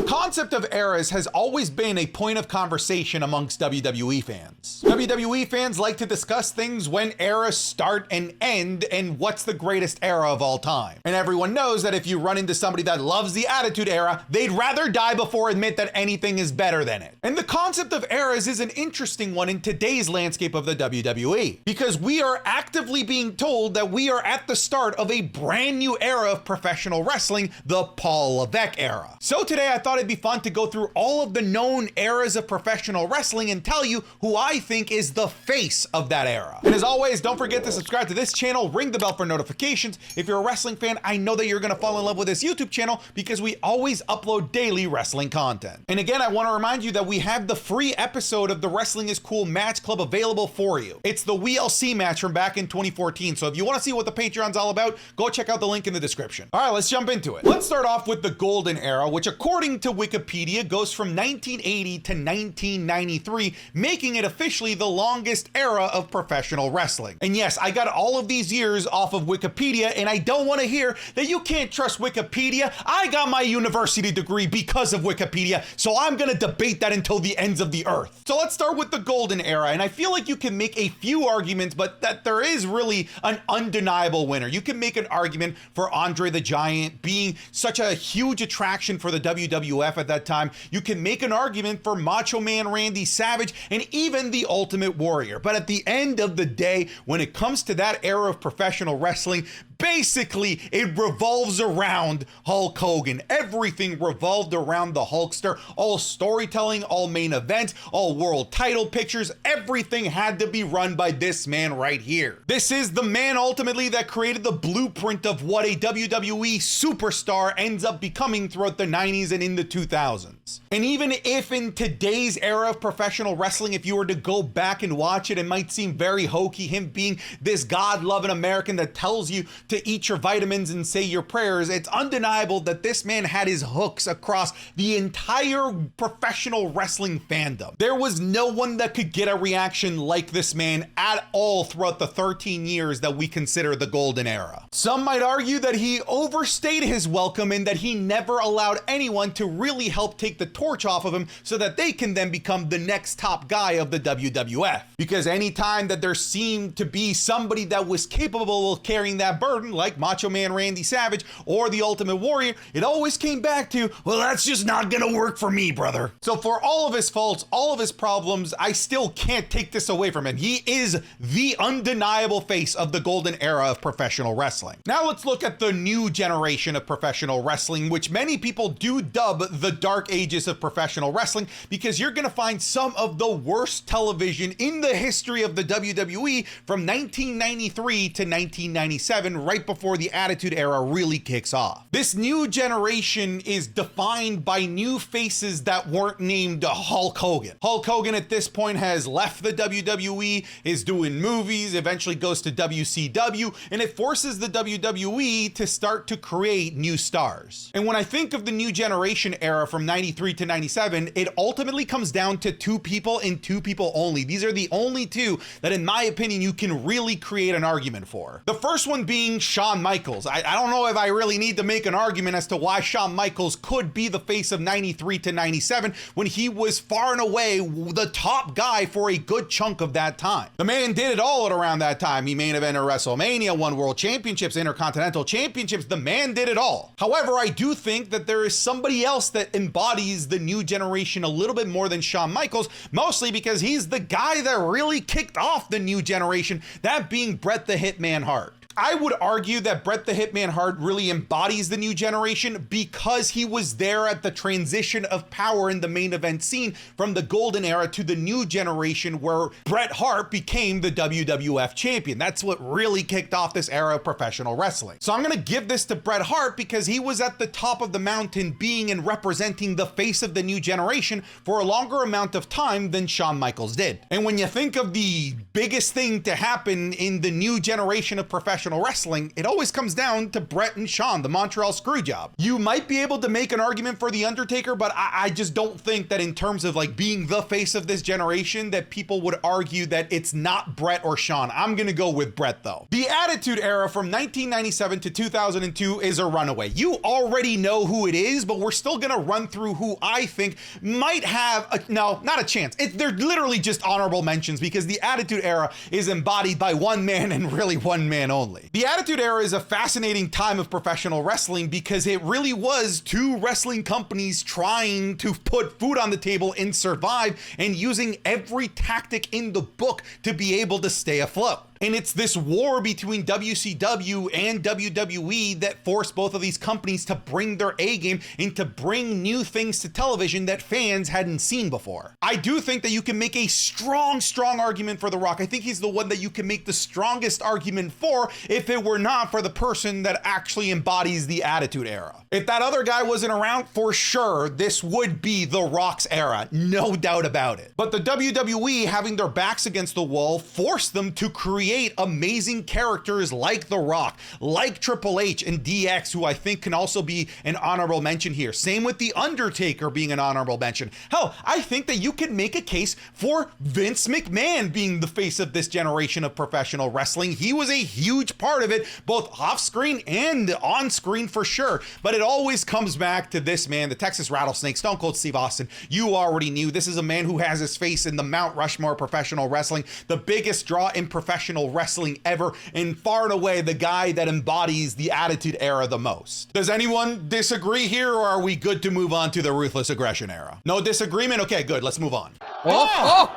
concept of eras has always been a point of conversation amongst WWE fans. WWE fans like to discuss things when eras start and end and what's the greatest era of all time. And everyone knows that if you run into somebody that loves the Attitude Era, they'd rather die before admit that anything is better than it. And the concept of eras is an interesting one in today's landscape of the WWE, because we are actively being told that we are at the start of a brand new era of professional wrestling, the Paul Levesque Era. So today I thought it'd be fun to go through all of the known eras of professional wrestling and tell you who I think is the face of that era. And as always, don't forget to subscribe to this channel, ring the bell for notifications. If you're a wrestling fan, I know that you're gonna fall in love with this YouTube channel because we always upload daily wrestling content. And again, I wanna remind you that we have the free episode of the Wrestling is Cool Match Club available for you. It's the WLC match from back in 2014. So if you wanna see what the Patreon's all about, go check out the link in the description. All right, let's jump into it. Let's start off with the Golden Era, which according to Wikipedia goes from 1980 to 1993, making it officially the longest era of professional wrestling. And yes, I got all of these years off of Wikipedia, and I don't want to hear that you can't trust Wikipedia. I got my university degree because of Wikipedia, so I'm gonna debate that until the ends of the earth. So let's start with the Golden Era, and I feel like you can make a few arguments, but that there is really an undeniable winner. You can make an argument for Andre the Giant being such a huge attraction for the WWF at that time. You can make an argument for Macho Man Randy Savage and even the Ultimate Warrior. But at the end of the day, when it comes to that era of professional wrestling, basically it revolves around Hulk Hogan. Everything revolved around the Hulkster. All storytelling, all main events, all world title pictures, everything had to be run by this man right here. This is the man ultimately that created the blueprint of what a WWE superstar ends up becoming throughout the 90s and in the 2000s. And even if in today's era of professional wrestling, if you were to go back and watch it, it might seem very hokey, him being this God-loving American that tells you to eat your vitamins and say your prayers. It's undeniable that this man had his hooks across the entire professional wrestling fandom. There was no one that could get a reaction like this man at all throughout the 13 years that we consider the Golden Era. Some might argue that he overstayed his welcome and that he never allowed anyone to really help take the torch off of him so that they can then become the next top guy of the WWF. Because anytime that there seemed to be somebody that was capable of carrying that burden, like Macho Man Randy Savage or the Ultimate Warrior, it always came back to, well, that's just not gonna work for me, brother. So for all of his faults, all of his problems, I still can't take this away from him. He is the undeniable face of the Golden Era of professional wrestling. Now let's look at the new generation of professional wrestling, which many people do dub the dark ages of professional wrestling, because you're gonna find some of the worst television in the history of the WWE from 1993 to 1997, right before the Attitude Era really kicks off. This new generation is defined by new faces that weren't named Hulk Hogan. Hulk Hogan at this point has left the WWE, is doing movies, eventually goes to WCW, and it forces the WWE to start to create new stars. And when I think of the new generation era from 93 to 97, it ultimately comes down to two people and two people only. These are the only two that, in my opinion, you can really create an argument for. The first one being Shawn Michaels. I don't know if I really need to make an argument as to why Shawn Michaels could be the face of 93 to 97 when he was far and away the top guy for a good chunk of that time. The man did it all at around that time. He main evented WrestleMania, won world championships, intercontinental championships. The man did it all. However, I do think that there is somebody else that embodies the new generation a little bit more than Shawn Michaels, mostly because he's the guy that really kicked off the new generation, that being Bret the Hitman Hart. I would argue that Bret the Hitman Hart really embodies the new generation because he was there at the transition of power in the main event scene from the Golden Era to the new generation, where Bret Hart became the WWF champion. That's what really kicked off this era of professional wrestling. So I'm gonna give this to Bret Hart because he was at the top of the mountain, being and representing the face of the new generation for a longer amount of time than Shawn Michaels did. And when you think of the biggest thing to happen in the new generation of professional professional wrestling, it always comes down to Bret and Shawn, the Montreal Screwjob. You might be able to make an argument for The Undertaker, but I just don't think that in terms of like being the face of this generation, that people would argue that it's not Bret or Shawn. I'm gonna go with Bret though. The Attitude Era from 1997 to 2002 is a runaway. You already know who it is, but we're still gonna run through who I think might have no, not a chance. They're literally just honorable mentions because the Attitude Era is embodied by one man and really one man only. The Attitude Era is a fascinating time of professional wrestling because it really was two wrestling companies trying to put food on the table and survive and using every tactic in the book to be able to stay afloat. And it's this war between WCW and WWE that forced both of these companies to bring their A game and to bring new things to television that fans hadn't seen before. I do think that you can make a strong argument for The Rock. I think he's the one that you can make the strongest argument for if it were not for the person that actually embodies the Attitude Era. If that other guy wasn't around, for sure, this would be The Rock's era, no doubt about it. But the WWE, having their backs against the wall, forced them to create amazing characters like The Rock, like Triple H and DX, who I think can also be an honorable mention here. Same with The Undertaker being an honorable mention. Hell, I think that you could make a case for Vince McMahon being the face of this generation of professional wrestling. He was a huge part of it, both off screen and on screen for sure. But it always comes back to this man, the Texas Rattlesnake, Stone Cold Steve Austin. You already knew this is a man who has his face in the Mount Rushmore of professional wrestling, the biggest draw in professional wrestling ever, and far and away the guy that embodies the Attitude Era the most. Does anyone disagree here, or are we good to move on to the Ruthless Aggression Era? No disagreement? Okay, good, let's move on. Oh!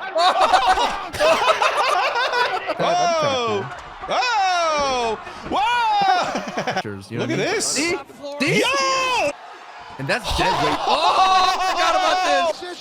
Whoa! Look at this! See? Yo! And that's dead weight. Oh, I forgot about this!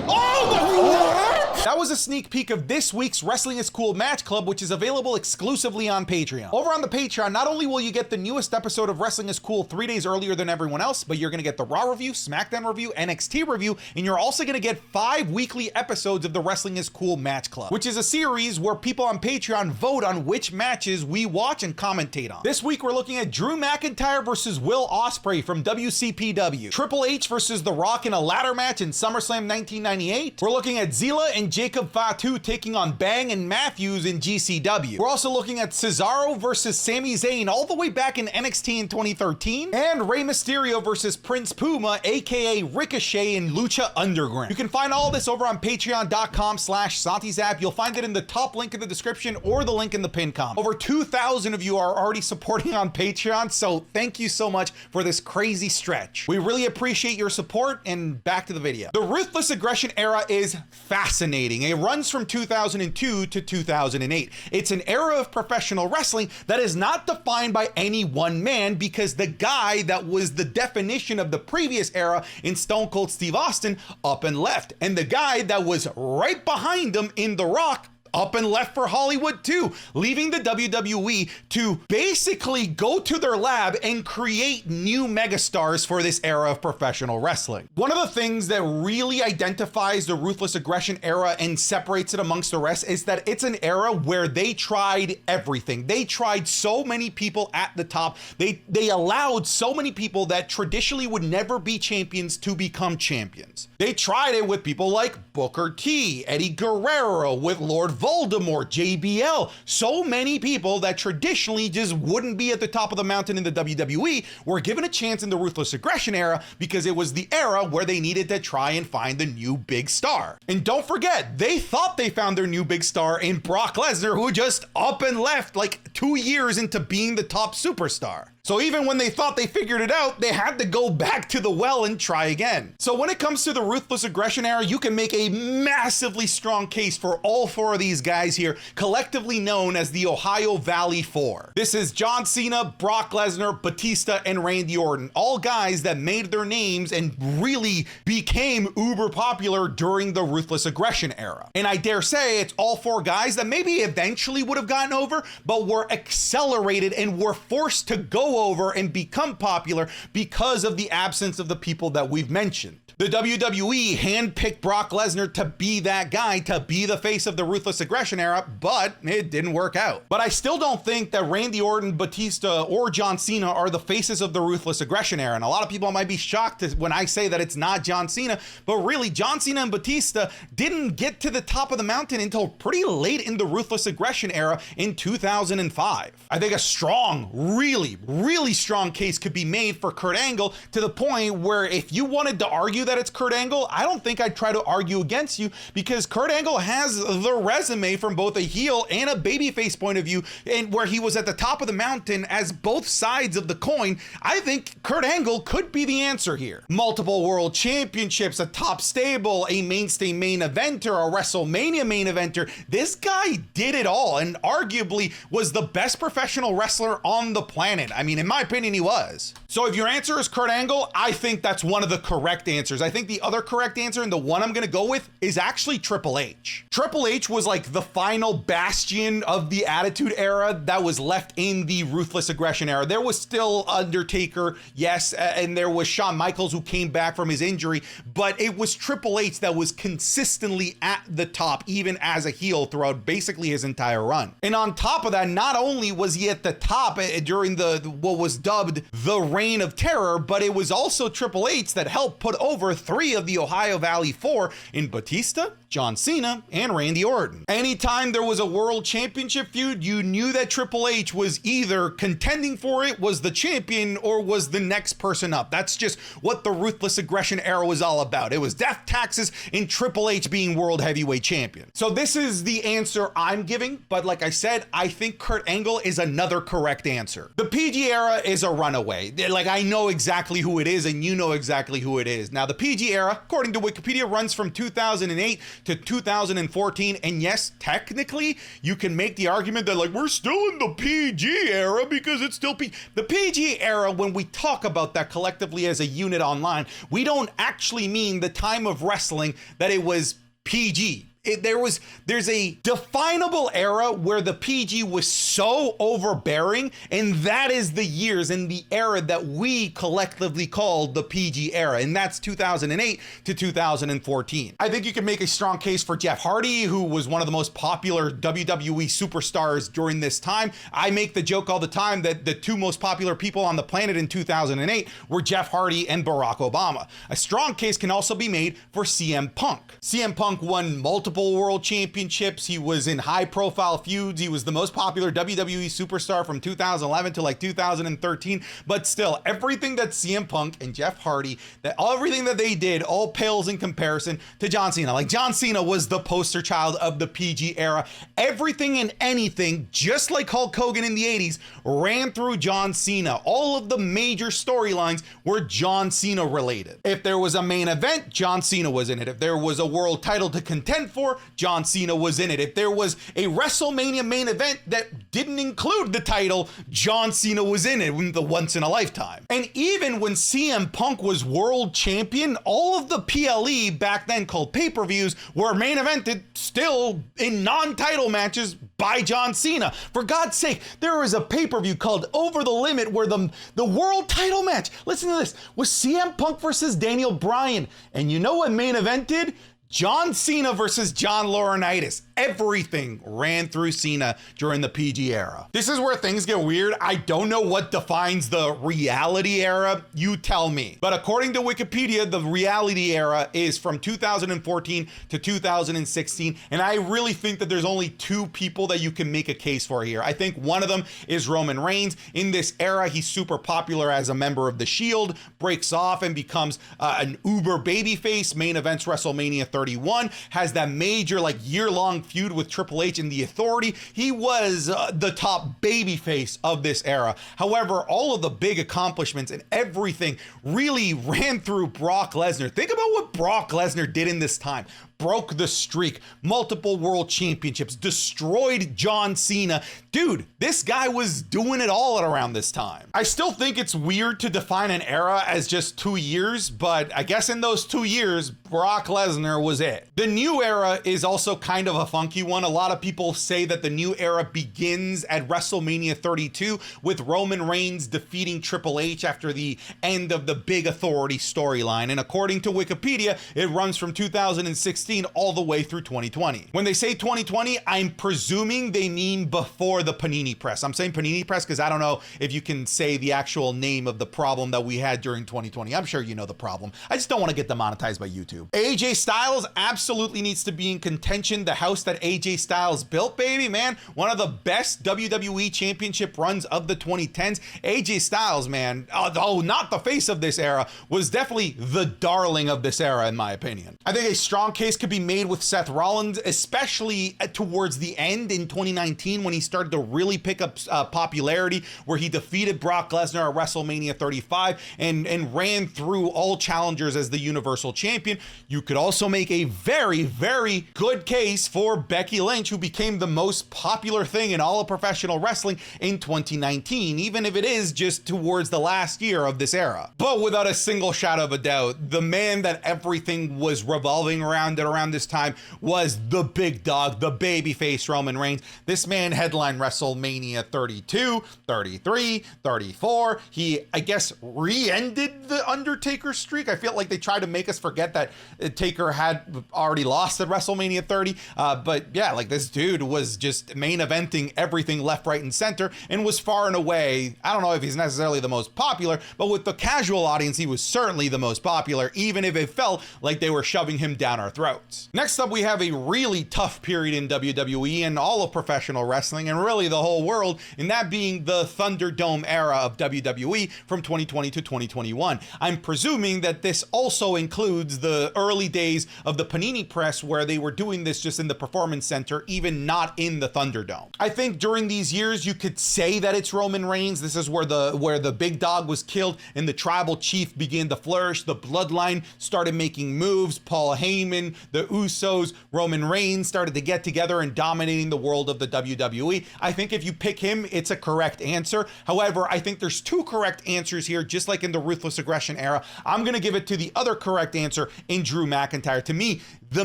Oh, that was a sneak peek of this week's Wrestling is Cool Match Club, which is available exclusively on Patreon. Over on the Patreon, not only will you get the newest episode of Wrestling is Cool 3 days earlier than everyone else, but you're gonna get the Raw review, SmackDown review, NXT review, and you're also gonna get 5 weekly episodes of the Wrestling is Cool Match Club, which is a series where people on Patreon vote on which matches we watch and commentate on. This week, we're looking at Drew McIntyre versus Will Ospreay from WCPW, Triple H versus The Rock in a ladder match in SummerSlam 1998. We're looking at Zila and Jacob Fatu taking on Bang and Matthews in GCW. We're also looking at Cesaro versus Sami Zayn all the way back in NXT in 2013, and Rey Mysterio versus Prince Puma, aka Ricochet, in Lucha Underground. You can find all this over on patreon.com/SantiZap. You'll find it in the top link in the description or the link in the pinned comment. Over 2,000 of you are already supporting on Patreon, so thank you so much for this crazy stretch. We really appreciate your support, and back to the video. The Ruthless Aggression Era is fascinating. It runs from 2002 to 2008. It's an era of professional wrestling that is not defined by any one man, because the guy that was the definition of the previous era in Stone Cold Steve Austin up and left, and the guy that was right behind him in The Rock up and left for Hollywood too, leaving the WWE to basically go to their lab and create new megastars for this era of professional wrestling. One of the things that really identifies the Ruthless Aggression Era and separates it amongst the rest is that it's an era where they tried everything. They tried so many people at the top. They allowed so many people that traditionally would never be champions to become champions. They tried it with people like Booker T, Eddie Guerrero, with Lord Voldemort, JBL, so many people that traditionally just wouldn't be at the top of the mountain in the WWE were given a chance in the Ruthless Aggression Era because it was the era where they needed to try and find the new big star. And don't forget, they thought they found their new big star in Brock Lesnar, who just up and left like 2 years into being the top superstar. So even when they thought they figured it out, they had to go back to the well and try again. So when it comes to the Ruthless Aggression Era, you can make a massively strong case for all 4 of these guys here, collectively known as the Ohio Valley 4. This is John Cena, Brock Lesnar, Batista, and Randy Orton, all guys that made their names and really became uber popular during the Ruthless Aggression Era. And I dare say it's all 4 guys that maybe eventually would have gotten over, but were accelerated and were forced to go go over and become popular because of the absence of the people that we've mentioned. The WWE handpicked Brock Lesnar to be that guy, to be the face of the Ruthless Aggression Era, but it didn't work out. But I still don't think that Randy Orton, Batista, or John Cena are the faces of the Ruthless Aggression Era. And a lot of people might be shocked when I say that it's not John Cena, but really, John Cena and Batista didn't get to the top of the mountain until pretty late in the Ruthless Aggression Era in 2005. I think a strong, really, really strong case could be made for Kurt Angle, to the point where if you wanted to argue that it's Kurt Angle, I don't think I'd try to argue against you, because Kurt Angle has the resume from both a heel and a babyface point of view, and where he was at the top of the mountain as both sides of the coin. I think Kurt Angle could be the answer here. Multiple world championships, a top stable, a mainstay main eventer, a WrestleMania main eventer. This guy did it all, and arguably was the best professional wrestler on the planet. I mean, in my opinion, he was. So if your answer is Kurt Angle, I think that's one of the correct answers. I think the other correct answer, and the one I'm gonna go with, is actually Triple H. Triple H was like the final bastion of the Attitude Era that was left in the Ruthless Aggression Era. There was still Undertaker, yes, and there was Shawn Michaels, who came back from his injury, but it was Triple H that was consistently at the top, even as a heel, throughout basically his entire run. And on top of that, not only was he at the top during what was dubbed the Reign of Terror, but it was also Triple H that helped put over 3 of the Ohio Valley 4 in Batista, John Cena, and Randy Orton. Anytime there was a world championship feud, you knew that Triple H was either contending for it, was the champion, or was the next person up. That's just what the Ruthless Aggression Era was all about. It was death, taxes, and Triple H being world heavyweight champion. So this is the answer I'm giving, but like I said, I think Kurt Angle is another correct answer. The PG era is a runaway. Like, I know exactly who it is, and you know exactly who it is. Now, the PG era, according to Wikipedia, runs from 2008 to 2014, and yes, technically, you can make the argument that, like, we're still in the PG era because it's still the PG era. When we talk about that collectively as a unit online, we don't actually mean the time of wrestling that it was PG. There's a definable era where the PG was so overbearing, and that is the years and the era that we collectively called the PG era, and that's 2008 to 2014. I think you can make a strong case for Jeff Hardy, who was one of the most popular WWE superstars during this time. I make the joke all the time that the 2 most popular people on the planet in 2008 were Jeff Hardy and Barack Obama. A strong case can also be made for CM Punk. CM Punk won multiple world championships. He was in high profile feuds. He was the most popular WWE superstar from 2011 to like 2013. But still, everything that CM Punk and Jeff Hardy, everything that they did, all pales in comparison to John Cena. Like, John Cena was the poster child of the PG era. Everything and anything, just like Hulk Hogan in the 80s, ran through John Cena. All of the major storylines were John Cena related. If there was a main event, John Cena was in it. If there was a world title to contend for, John Cena was in it. If there was a WrestleMania main event that didn't include the title, John Cena was in it, the once in a lifetime. And even when CM Punk was world champion, all of the PLE, back then called pay-per-views, were main evented still in non-title matches by John Cena. For God's sake, there was a pay-per-view called Over the Limit where the world title match, listen to this, was CM Punk versus Daniel Bryan. And you know what main evented? John Cena versus John Laurinaitis. Everything ran through Cena during the PG era. This is where things get weird. I don't know what defines the reality era. You tell me. But according to Wikipedia, the reality era is from 2014 to 2016. And I really think that there's only 2 people that you can make a case for here. I think one of them is Roman Reigns. In this era, he's super popular as a member of the Shield, breaks off and becomes an uber babyface, main events WrestleMania 31, has that major like year-long feud with Triple H and the Authority. He was the top babyface of this era. However, all of the big accomplishments and everything really ran through Brock Lesnar. Think about what Brock Lesnar did in this time. broke the streak, multiple world championships, destroyed John Cena. Dude, this guy was doing it all at around this time. I still think it's weird to define an era as just 2 years, but I guess in those 2 years, Brock Lesnar was it. The new era is also kind of a funky one. A lot of people say that the new era begins at WrestleMania 32 with Roman Reigns defeating Triple H after the end of the Big Authority storyline. And according to Wikipedia, it runs from 2016 all the way through 2020. When they say 2020, I'm presuming they mean before the Panini Press. I'm saying Panini Press because I don't know if you can say the actual name of the problem that we had during 2020. I'm sure you know the problem. I just don't want to get demonetized by YouTube. AJ Styles absolutely needs to be in contention. The house that AJ Styles built, baby, man. One of the best WWE championship runs of the 2010s. AJ Styles, man, although not the face of this era, was definitely the darling of this era, in my opinion. I think a strong case could be made with Seth Rollins, especially towards the end in 2019 when he started to really pick up popularity, where he defeated Brock Lesnar at WrestleMania 35 and ran through all challengers as the Universal Champion. You could also make a very, very good case for Becky Lynch, who became the most popular thing in all of professional wrestling in 2019, even if it is just towards the last year of this era. But without a single shadow of a doubt, the man that everything was revolving around at around this time was the big dog, the babyface Roman Reigns. This man headlined WrestleMania 32, 33, 34. He, I guess, re-ended the Undertaker streak. I feel like they tried to make us forget that Taker had already lost at WrestleMania 30. But yeah, like this dude was just main eventing everything left, right, and center and was far and away, I don't know if he's necessarily the most popular, but with the casual audience, he was certainly the most popular, even if it felt like they were shoving him down our throats. Next up, we have a really tough period in WWE and all of professional wrestling and really the whole world, and that being the Thunderdome era of WWE from 2020 to 2021. I'm presuming that this also includes the early days of the Panini Press, where they were doing this just in the Performance Center, even not in the Thunderdome. I think during these years, you could say that it's Roman Reigns. This is where the big dog was killed and the tribal chief began to flourish. The bloodline started making moves. Paul Heyman, the Usos, Roman Reigns started to get together and dominating the world of the WWE. I think if you pick him, it's a correct answer. However, I think there's two correct answers here, just like in the Ruthless Aggression era. I'm going to give it to the other correct answer in Drew McIntyre. To me, the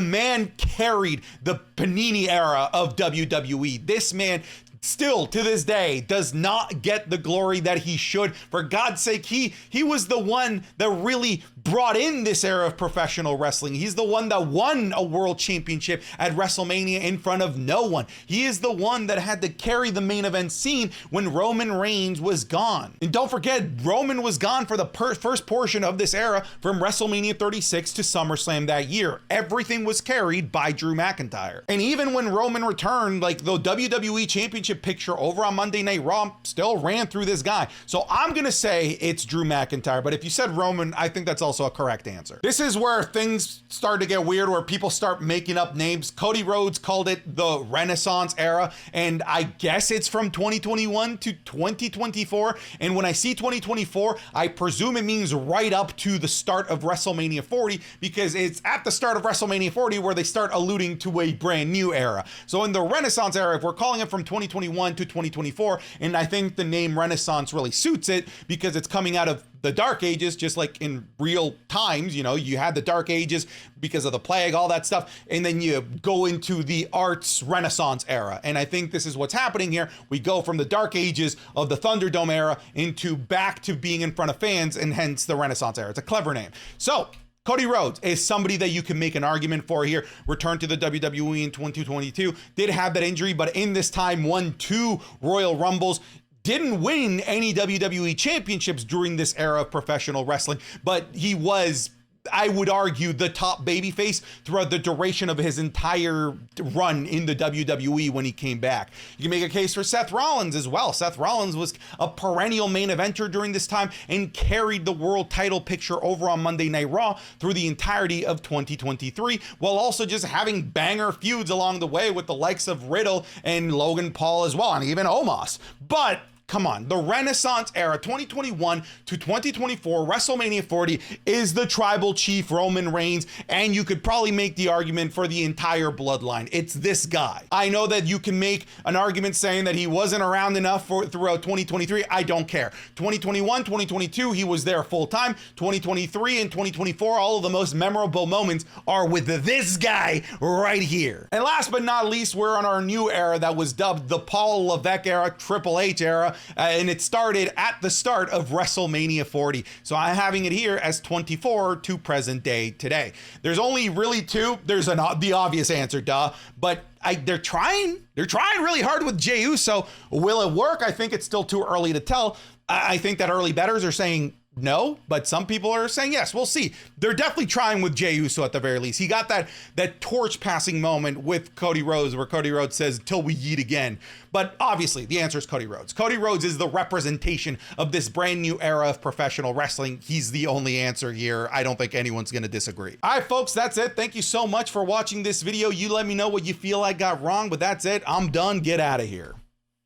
man carried the Panini era of WWE. This man still to this day does not get the glory that he should. For God's sake, he was the one that really brought in this era of professional wrestling. He's the one that won a world championship at WrestleMania in front of no one. He is the one that had to carry the main event scene when Roman Reigns was gone. And don't forget, Roman was gone for the first portion of this era from WrestleMania 36 to SummerSlam that year. Everything was carried by Drew McIntyre. And even when Roman returned, like the WWE Championship picture over on Monday Night Raw still ran through this guy. So I'm gonna say it's Drew McIntyre, but if you said Roman, I think that's also a correct answer. This is where things start to get weird, where people start making up names. Cody Rhodes called it the Renaissance era, and I guess it's from 2021 to 2024. And when I see 2024, I presume it means right up to the start of WrestleMania 40, because it's at the start of WrestleMania 40 where they start alluding to a brand new era. So in the Renaissance era, if we're calling it from 2021 to 2024, and I think the name Renaissance really suits it because it's coming out of the Dark Ages, just like in real times, you know, you had the Dark Ages because of the plague, all that stuff, and then you go into the arts Renaissance era. And I think this is what's happening here. We go from the Dark Ages of the Thunderdome era into back to being in front of fans, and hence the Renaissance era. It's a clever name. So Cody Rhodes is somebody that you can make an argument for here. Returned to the WWE in 2022, did have that injury, but in this time won 2 Royal Rumbles. Didn't win any WWE championships during this era of professional wrestling, but he was, I would argue, the top babyface throughout the duration of his entire run in the WWE when he came back. You can make a case for Seth Rollins as well. Seth Rollins was a perennial main eventer during this time and carried the world title picture over on Monday Night Raw through the entirety of 2023, while also just having banger feuds along the way with the likes of Riddle and Logan Paul as well, and even Omos. But come on, the Renaissance era, 2021 to 2024, WrestleMania 40 is the tribal chief Roman Reigns, and you could probably make the argument for the entire bloodline. It's this guy. I know that you can make an argument saying that he wasn't around enough throughout 2023. I don't care. 2021, 2022, he was there full time. 2023 and 2024, all of the most memorable moments are with this guy right here. And last but not least, we're on our new era that was dubbed the Paul Levesque era, Triple H era, and it started at the start of WrestleMania 40. So I'm having it here as 24 to present day today. There's only really two. There's the obvious answer, duh, but they're trying really hard with Jey Uso. Will it work? I think it's still too early to tell. I think that early bettors are saying no, but some people are saying yes. We'll see. They're definitely trying with Jey Uso at the very least. He got that torch passing moment with Cody Rhodes where Cody Rhodes says, "Till we yeet again." But obviously the answer is Cody Rhodes. Cody Rhodes is the representation of this brand new era of professional wrestling. He's the only answer here. I don't think anyone's going to disagree. All right, folks, that's it. Thank you so much for watching this video. You let me know what you feel I got wrong, but that's it. I'm done. Get out of here.